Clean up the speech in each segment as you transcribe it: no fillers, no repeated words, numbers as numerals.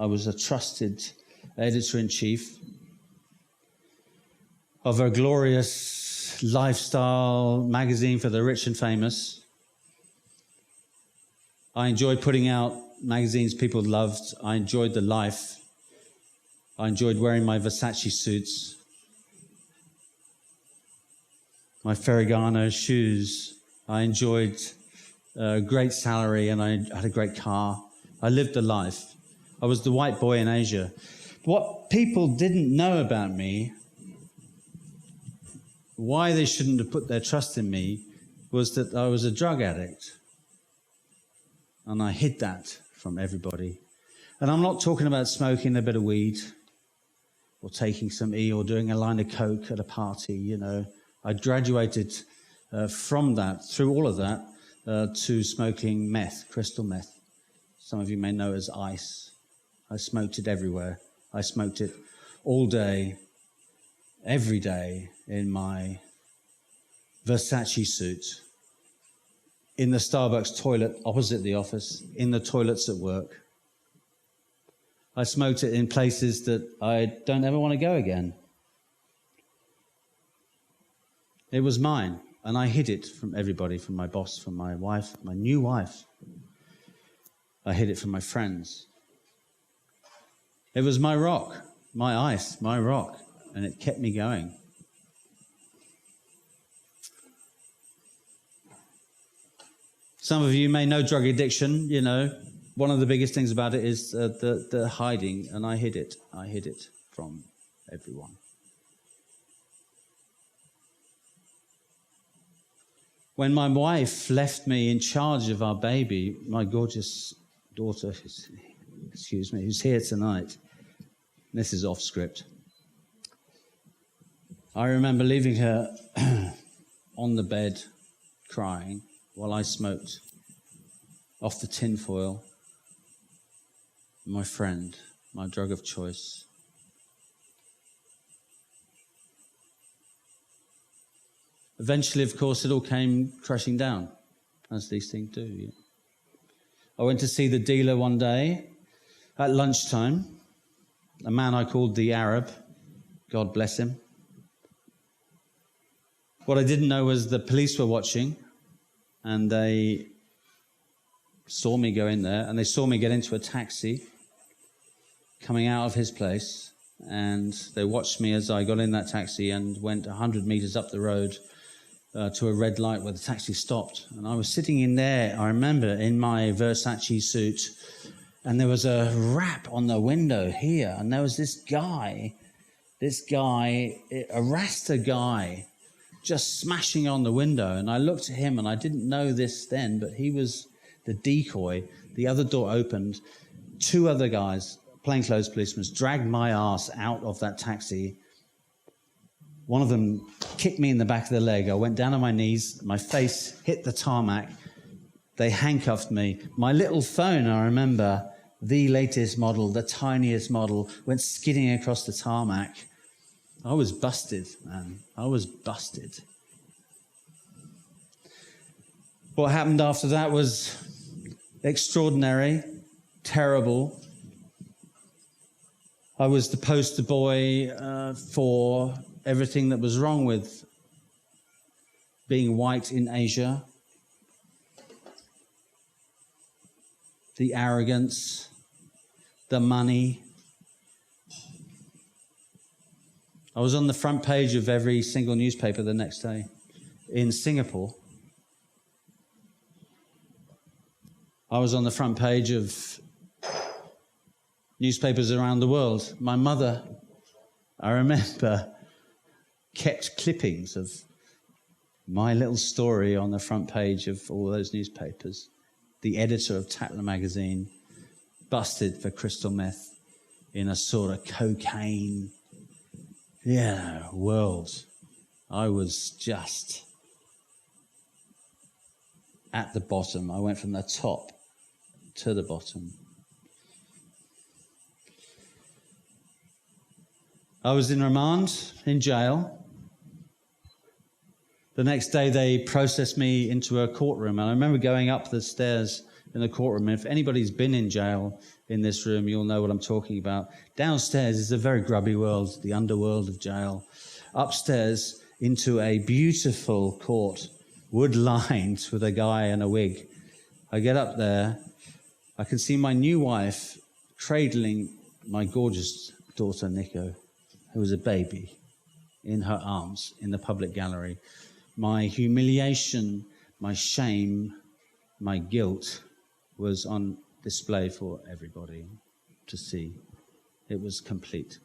I was a trusted editor-in-chief of a glorious lifestyle magazine for the rich and famous. I enjoyed putting out magazines people loved. I enjoyed the life. I enjoyed wearing my Versace suits, my Ferragamo shoes. I enjoyed a great salary, and I had a great car. I lived the life. I was the white boy in Asia. What people didn't know about me, why they shouldn't have put their trust in me, was that I was a drug addict. And I hid that from everybody. And I'm not talking about smoking a bit of weed or taking some E or doing a line of coke at a party, you know. I graduated from that, through all of that, to smoking meth, crystal meth. Some of you may know it as ice. I smoked it everywhere. I smoked it all day, every day, in my Versace suit, in the Starbucks toilet opposite the office, in the toilets at work. I smoked it in places that I don't ever want to go again. It was mine, and I hid it from everybody, from my boss, from my wife, my new wife. I hid it from my friends. It was my rock, my ice, my rock, and it kept me going. Some of you may know drug addiction, you know. One of the biggest things about it is the hiding, and I hid it. I hid it from everyone. When my wife left me in charge of our baby, my gorgeous daughter, excuse me, who's here tonight, this is off script. I remember leaving her on the bed crying while I smoked off the tinfoil. My friend, my drug of choice. Eventually, of course, it all came crashing down, as these things do. Yeah. I went to see the dealer one day at lunchtime, a man I called the Arab, God bless him. What I didn't know was the police were watching, and they saw me go in there, and they saw me get into a taxi coming out of his place, and they watched me as I got in that taxi and went 100 meters up the road to a red light where the taxi stopped. And I was sitting in there, I remember, in my Versace suit, and there was a rap on the window here, and there was this guy, a Rasta guy, just smashing on the window. And I looked at him, and I didn't know this then, but he was the decoy. The other door opened. Two other guys, plainclothes policemen, dragged my ass out of that taxi. One of them kicked me in the back of the leg. I went down on my knees. My face hit the tarmac. They handcuffed me. My little phone, I remember, the latest model, the tiniest model, went skidding across the tarmac. I was busted, man. I was busted. What happened after that was extraordinary, terrible. I was the poster boy for everything that was wrong with being white in Asia. The arrogance, the money. I was on the front page of every single newspaper the next day in Singapore. I was on the front page of newspapers around the world. My mother, I remember, kept clippings of my little story on the front page of all those newspapers. The editor of Tatler magazine, busted for crystal meth in a sort of cocaine, world. I was just at the bottom. I went from the top to the bottom. I was in remand, in jail. The next day they processed me into a courtroom, and I remember going up the stairs in the courtroom. If anybody's been in jail in this room, you'll know what I'm talking about. Downstairs is a very grubby world, the underworld of jail. Upstairs into a beautiful court, wood-lined with a guy in a wig. I get up there, I can see my new wife cradling my gorgeous daughter, Nico, who was a baby, in her arms in the public gallery. My humiliation, my shame, my guilt was on display for everybody to see. It was complete.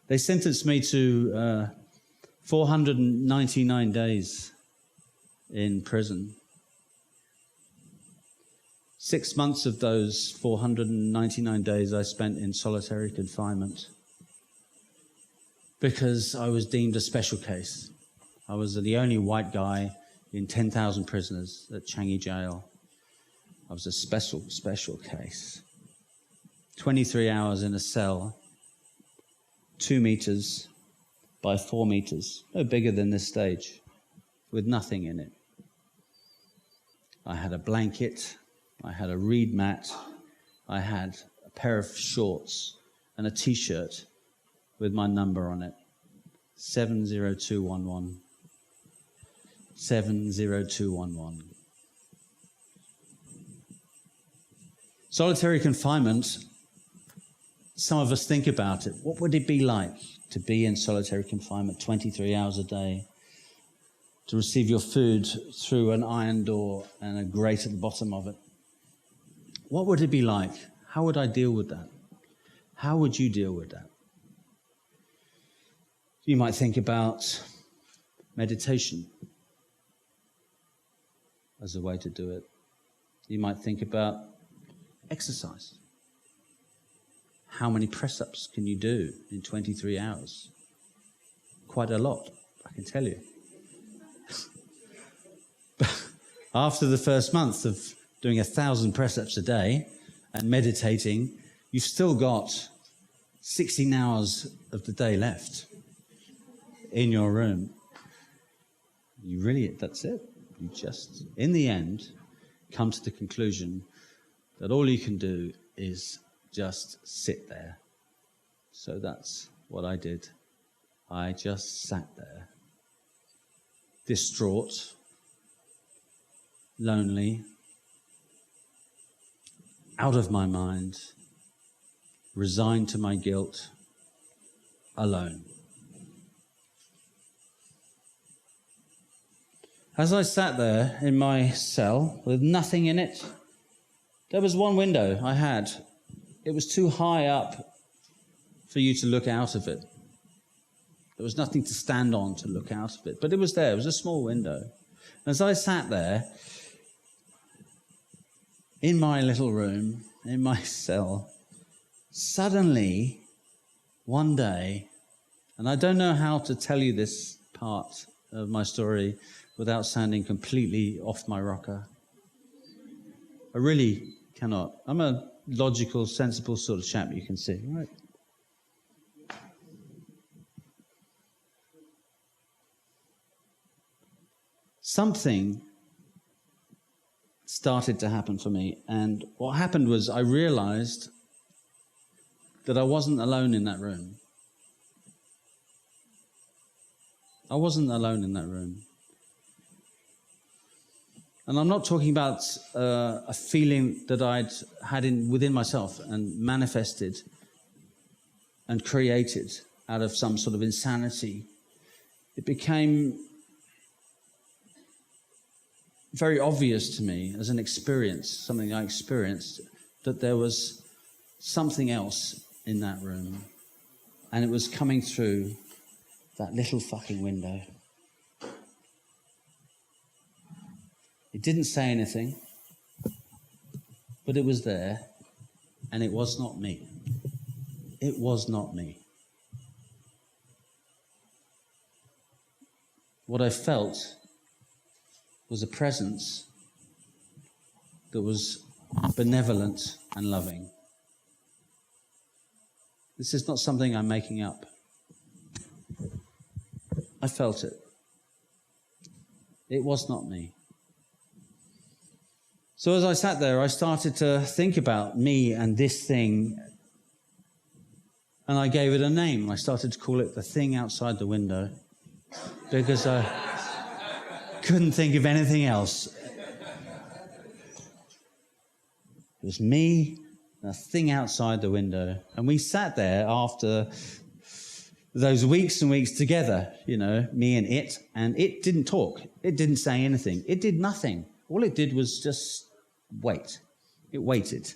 They sentenced me to 499 days in prison. 6 months of those 499 days I spent in solitary confinement because I was deemed a special case. I was the only white guy in 10,000 prisoners at Changi Jail. I was a special case. 23 hours in a cell, 2 meters by 4 meters, no bigger than this stage, with nothing in it. I had a blanket, I had a reed mat, I had a pair of shorts and a t-shirt with my number on it, 70211. 70211. Solitary confinement, some of us think about it. What would it be like to be in solitary confinement 23 hours a day, to receive your food through an iron door and a grate at the bottom of it? What would it be like? How would I deal with that? How would you deal with that? You might think about meditation as a way to do it. You might think about exercise. How many press-ups can you do in 23 hours? Quite a lot, I can tell you. After the first month of doing 1,000 press-ups a day and meditating, you've still got 16 hours of the day left in your room. That's it. You just, in the end, come to the conclusion that all you can do is just sit there. So that's what I did. I just sat there, distraught, lonely, out of my mind, resigned to my guilt, alone. As I sat there in my cell with nothing in it, there was one window I had. It was too high up for you to look out of it. There was nothing to stand on to look out of it, but it was there. It was a small window. As I sat there in my little room, in my cell, suddenly, one day, and I don't know how to tell you this part of my story without sounding completely off my rocker. I really cannot. I'm a logical, sensible sort of chap, you can see, right? Something started to happen for me, and what happened was I realized that I wasn't alone in that room. I wasn't alone in that room. And I'm not talking about a feeling that I'd had within myself and manifested and created out of some sort of insanity. It became very obvious to me as an experience, something I experienced, that there was something else in that room. And it was coming through that little fucking window. It didn't say anything, but it was there, and it was not me. It was not me. What I felt was a presence that was benevolent and loving. This is not something I'm making up. I felt it. It was not me. So as I sat there, I started to think about me and this thing, and I gave it a name. I started to call it the thing outside the window, because I couldn't think of anything else. It was me, the thing outside the window. And we sat there after those weeks and weeks together, me and it didn't talk. It didn't say anything. It did nothing. All it did was just wait. It waited.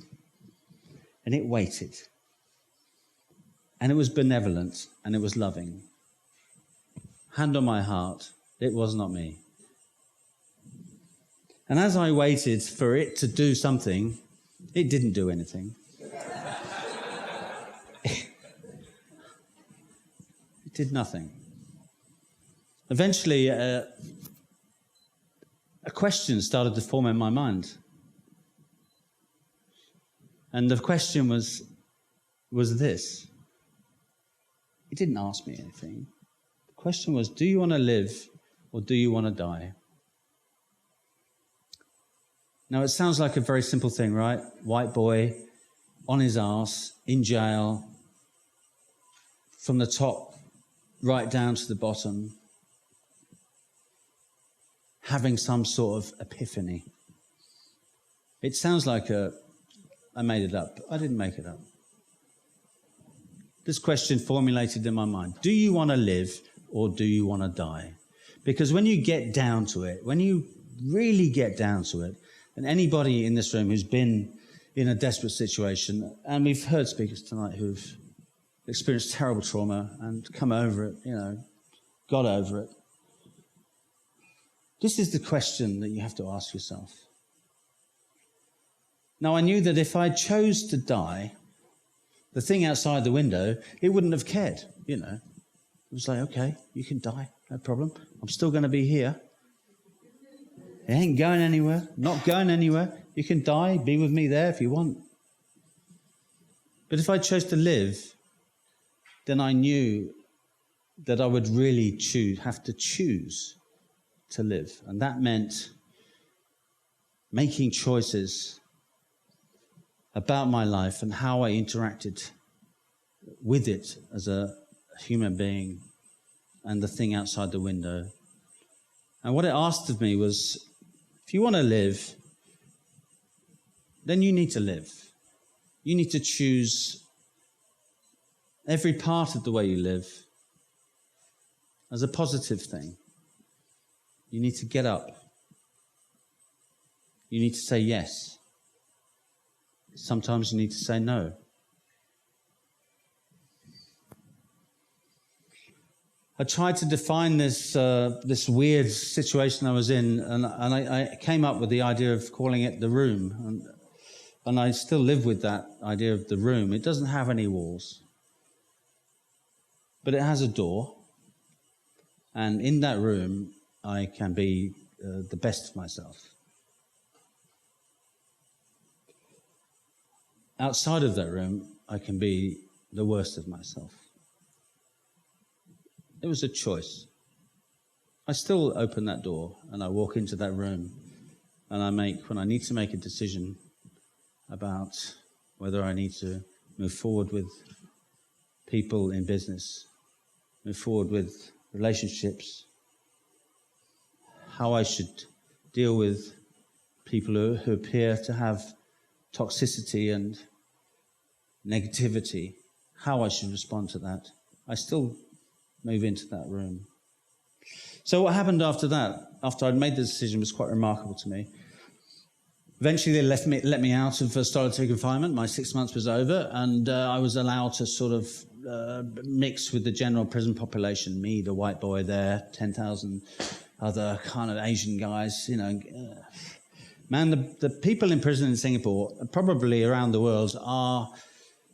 And it waited. And it was benevolent, and it was loving. Hand on my heart, it was not me. And as I waited for it to do something, it didn't do anything. It did nothing. Eventually, a question started to form in my mind. And the question was this. It didn't ask me anything. The question was, do you want to live or do you want to die? Now, it sounds like a very simple thing, right? White boy, on his arse, in jail, from the top right down to the bottom, having some sort of epiphany. It sounds like I made it up. I didn't make it up. This question formulated in my mind. Do you want to live or do you want to die? Because when you get down to it, when you really get down to it, and anybody in this room who's been in a desperate situation, and we've heard speakers tonight who've experienced terrible trauma and come over it, got over it. This is the question that you have to ask yourself. Now, I knew that if I chose to die, the thing outside the window, it wouldn't have cared, It was like, okay, you can die, no problem. I'm still going to be here. It ain't going anywhere, not going anywhere. You can die, be with me there if you want. But if I chose to live, then I knew that I would really have to choose to live. And that meant making choices about my life and how I interacted with it as a human being and the thing outside the window. And what it asked of me was, if you want to live, then you need to live. You need to choose every part of the way you live as a positive thing. You need to get up. You need to say yes. Sometimes you need to say no. I tried to define this weird situation I was in, and I came up with the idea of calling it the room. And I still live with that idea of the room. It doesn't have any walls, but it has a door. And in that room, I can be the best of myself. Outside of that room, I can be the worst of myself. It was a choice. I still open that door and I walk into that room and when I need to make a decision about whether I need to move forward with people in business, move forward with relationships, how I should deal with people who appear to have toxicity and negativity, how I should respond to that. I still move into that room. So what happened after that, after I'd made the decision, was quite remarkable to me. Eventually they let me out of solitary confinement. My 6 months was over, and I was allowed to sort of mix with the general prison population. Me, the white boy there, 10,000 other kind of Asian guys, Man, the people in prison in Singapore, probably around the world,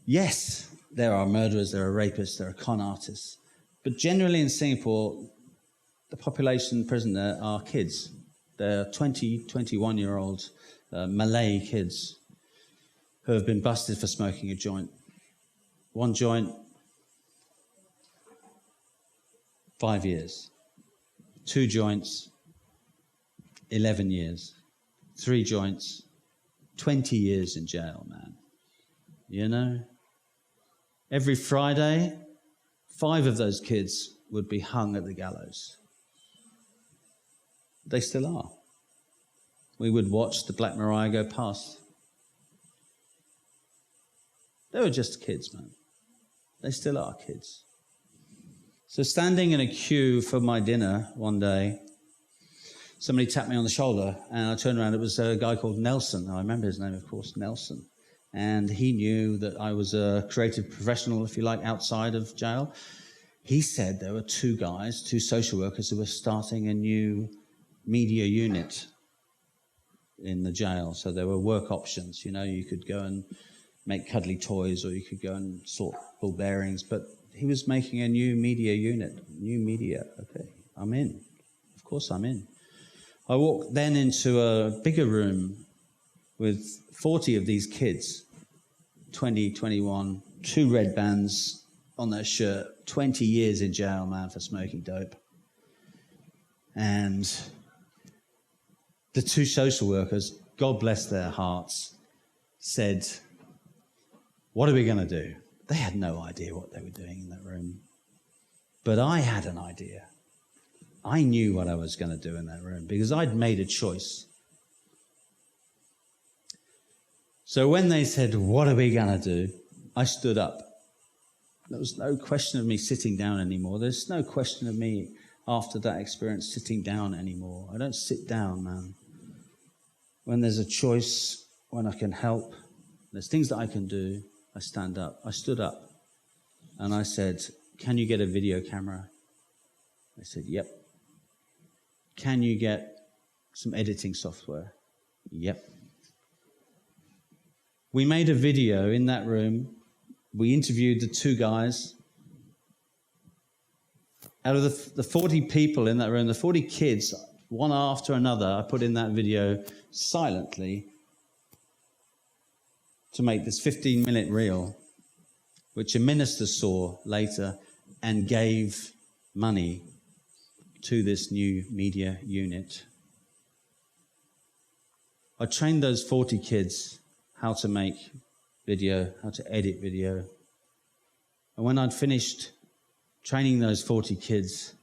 yes, there are murderers, there are rapists, there are con artists. But generally in Singapore, the population in prison there are kids. They're 20, 21-year-old Malay kids who have been busted for smoking a joint. One joint, 5 years. 2 joints, 11 years. 3 joints, 20 years in jail, man. You know? Every Friday, 5 of those kids would be hung at the gallows. They still are. We would watch the Black Mariah go past. They were just kids, man. They still are kids. So standing in a queue for my dinner one day, somebody tapped me on the shoulder, and I turned around. It was a guy called Nelson. I remember his name, of course, Nelson. And he knew that I was a creative professional, if you like, outside of jail. He said there were 2 guys, 2 social workers, who were starting a new media unit in the jail. So there were work options. You know, you could go and make cuddly toys, or you could go and sort ball bearings. But he was making a new media unit. New media. Okay, I'm in. Of course I'm in. I walked then into a bigger room with 40 of these kids, 20, 21, 2 red bands on their shirt, 20 years in jail, man, for smoking dope. And the 2 social workers, God bless their hearts, said, "What are we going to do?" They had no idea what they were doing in that room. But I had an idea. I knew what I was going to do in that room because I'd made a choice. So when they said, "What are we going to do?" I stood up. There was no question of me sitting down anymore. There's no question of me after that experience sitting down anymore. I don't sit down, man. When there's a choice, when I can help, there's things that I can do, I stand up. I stood up and I said, "Can you get a video camera?" They said, "Yep." "Can you get some editing software?" "Yep." We made a video in that room. We interviewed the 2 guys. Out of the 40 people in that room, the 40 kids, one after another, I put in that video silently to make this 15-minute reel, which a minister saw later and gave money to this new media unit. I trained those 40 kids how to make video, how to edit video. And when I'd finished training those 40 kids,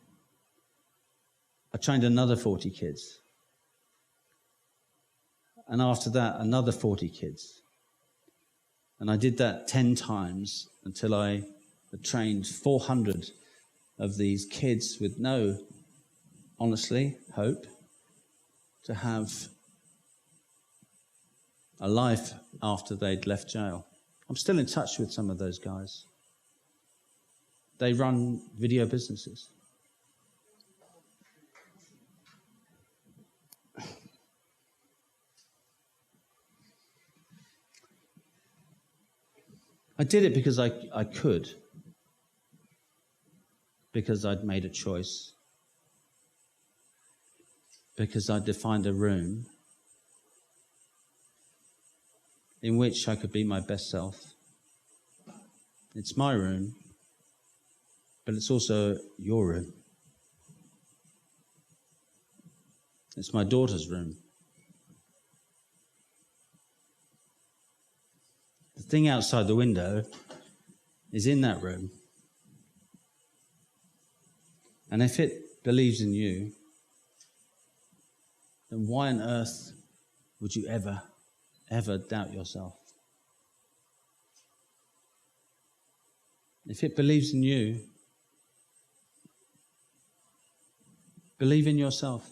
I trained another 40 kids. And after that, another 40 kids. And I did that 10 times until I had trained 400 of these kids with no, honestly, hope to have a life after they'd left jail. I'm still in touch with some of those guys. They run video businesses. I did it because I could. Because I'd made a choice. Because I'd defined a room in which I could be my best self. It's my room, but it's also your room. It's my daughter's room. The thing outside the window is in that room. And if it believes in you, then why on earth would you ever doubt yourself? If it believes in you, believe in yourself.